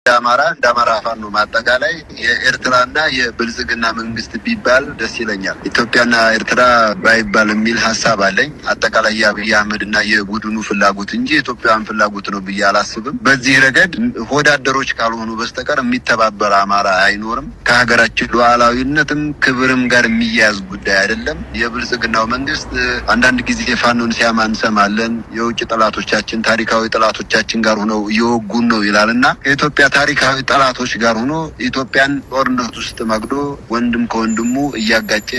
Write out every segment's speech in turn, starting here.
ዳማራ ፋኖ ማጠቃላይ የኤርትራና የብልጽግና መንግስት ቢባል ደስ ይለኛል። ኢትዮጵያና ኤርትራ ባይባል የሚል ሀሳብ አለኝ። አጠቃላይ የአብይ አህመድና የቡድኑ ፍላጎት እንጂ የኢትዮጵያን ፍላጎት ነው ብዬ አላስብም። በዚህ ረገድ ሆዳደሮች ካልሆኑ በስተቀር የሚተባበር አማራ አይኖርም። ከሀገራችን ሉዓላዊነትም ክብርም ጋር የሚያያዝ ጉዳይ አይደለም። የብልጽግናው መንግስት አንዳንድ ጊዜ ፋኖን ሲያማ እንሰማለን። የውጭ ጠላቶቻችን ታሪካዊ ጠላቶቻችን ጋር ሆነው እየወጉን ነው ይላልና ከኢትዮጵያ ታሪካዊ ጠላቶች ጋር ሆኖ ኢትዮጵያን ጦርነት ውስጥ መግዶ ወንድም ከወንድሙ እያጋጨ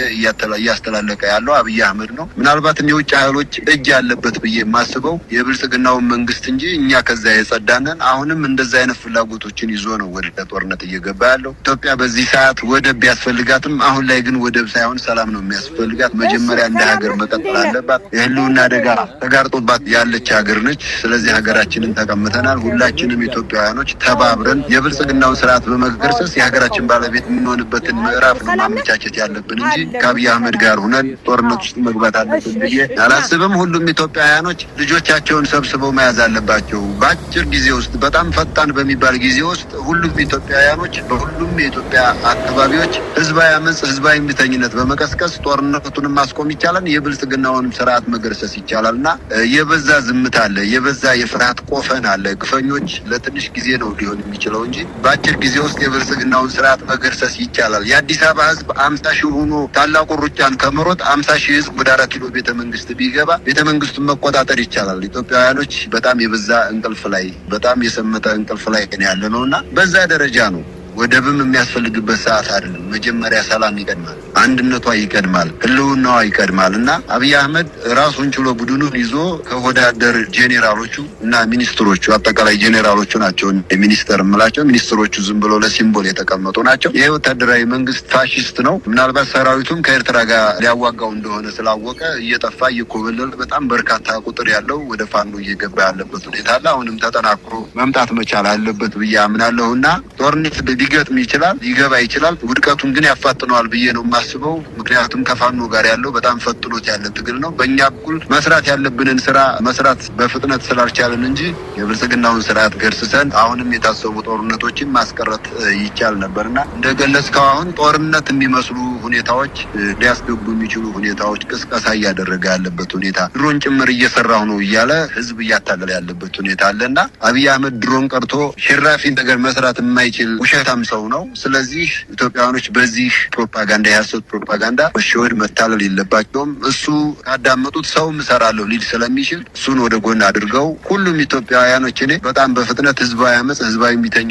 እያስተላለቀ ያለው አብይ አህመድ ነው። ምናልባትም የውጭ ኃይሎች እጅ ያለበት ብዬ የማስበው የብልጽግናውን መንግስት እንጂ እኛ ከዛ የጸዳነን። አሁንም እንደዛ አይነት ፍላጎቶችን ይዞ ነው ወደ ጦርነት እየገባ ያለው። ኢትዮጵያ በዚህ ሰዓት ወደብ ቢያስፈልጋትም አሁን ላይ ግን ወደብ ሳይሆን ሰላም ነው የሚያስፈልጋት። መጀመሪያ እንደ ሀገር መቀጠል አለባት። የህልውና አደጋ ተጋርጦባት ያለች ሀገር ነች። ስለዚህ ሀገራችንን ተቀምተናል። ሁላችንም ኢትዮጵያውያኖች ተባብረን የብልጽግናውን ስርዓት በመገርሰስ የሀገራችን ባለቤት የምንሆንበትን ምዕራፍ ነው ማመቻቸት ያለብን እንጂ ከአብይ አህመድ ጋር ሆነን ጦርነት ውስጥ መግባት አለብን ብዬ አላስብም። ሁሉም ኢትዮጵያውያኖች ልጆቻቸውን ሰብስበው መያዝ አለባቸው። በአጭር ጊዜ ውስጥ በጣም ፈጣን በሚባል ጊዜ ውስጥ ሁሉም ኢትዮጵያውያኖች በሁሉም የኢትዮጵያ አካባቢዎች ህዝባዊ አመጽ፣ ህዝባዊ እምቢተኝነት በመቀስቀስ ጦርነቱን ማስቆም ይቻላል። የብልጽግናውን ስርዓት መገርሰስ ይቻላል እና የበዛ ዝምታ አለ፣ የበዛ የፍርሃት ቆፈን አለ። ግፈኞች ለትንሽ ጊዜ ነው ሊሆን የሚችለው እንጂ በአጭር ጊዜ ውስጥ የብልጽግናውን ስርዓት መገርሰስ ይቻላል። የአዲስ አበባ ህዝብ 50 ሺህ ሆኖ ታላቁ ሩጫን ከመሮጥ 50 ሺህ ህዝብ ወደ 4 ኪሎ ቤተ መንግስት ቢገባ ቤተ መንግስቱን መቆጣጠር ይቻላል። ኢትዮጵያውያኖች በጣም የበዛ እንቅልፍ ላይ በጣም የሰመጠ እንቅልፍ ላይ ያለ ነው እና በዛ ደረጃ ነው። ወደብም የሚያስፈልግበት ሰዓት አይደለም። መጀመሪያ ሰላም ይቀድማል፣ አንድነቷ ይቀድማል፣ ህልውናዋ ይቀድማል እና አብይ አህመድ ራሱን ችሎ ቡድኑን ይዞ ከወዳደር ጄኔራሎቹ እና ሚኒስትሮቹ አጠቃላይ ጄኔራሎቹ ናቸው ሚኒስተር የምላቸው። ሚኒስትሮቹ ዝም ብሎ ለሲምቦል የተቀመጡ ናቸው። ይህ ወታደራዊ መንግስት ፋሽስት ነው። ምናልባት ሰራዊቱም ከኤርትራ ጋር ሊያዋጋው እንደሆነ ስላወቀ እየጠፋ እየኮበለለ በጣም በርካታ ቁጥር ያለው ወደ ፋኖ እየገባ ያለበት ሁኔታ አለ። አሁንም ተጠናክሮ መምጣት መቻል አለበት ብዬ አምናለሁ እና ጦርነት ሊገጥም ይችላል፣ ሊገባ ይችላል። ውድቀቱን ግን ያፋጥነዋል ብዬ ነው የማስበው። ምክንያቱም ከፋኖ ጋር ያለው በጣም ፈጥኖት ያለ ትግል ነው። በእኛ በኩል መስራት ያለብንን ስራ መስራት በፍጥነት ስላልቻለን እንጂ የብልጽግናውን ስርዓት ገርስሰን አሁንም የታሰቡ ጦርነቶችን ማስቀረት ይቻል ነበርና እንደገለጽከው አሁን ጦርነት የሚመስሉ ሁኔታዎች ሊያስገቡ የሚችሉ ሁኔታዎች ቅስቀሳ እያደረገ ያለበት ሁኔታ፣ ድሮን ጭምር እየሰራሁ ነው እያለ ህዝብ እያታለለ ያለበት ሁኔታ አለና አብይ አህመድ ድሮን ቀርቶ ሽራፊ ነገር መስራት የማይችል ውሸታም ሰው ነው። ስለዚህ ኢትዮጵያውያኖች በዚህ ፕሮፓጋንዳ የሐሰት ፕሮፓጋንዳ መሸወድ መታለል የለባቸውም። እሱ ካዳመጡት ሰው እሰራለሁ ሊል ስለሚችል እሱን ወደ ጎን አድርገው ሁሉም ኢትዮጵያውያኖች እኔ በጣም በፍጥነት ህዝባዊ አመጽ፣ ህዝባዊ እምቢተኝነት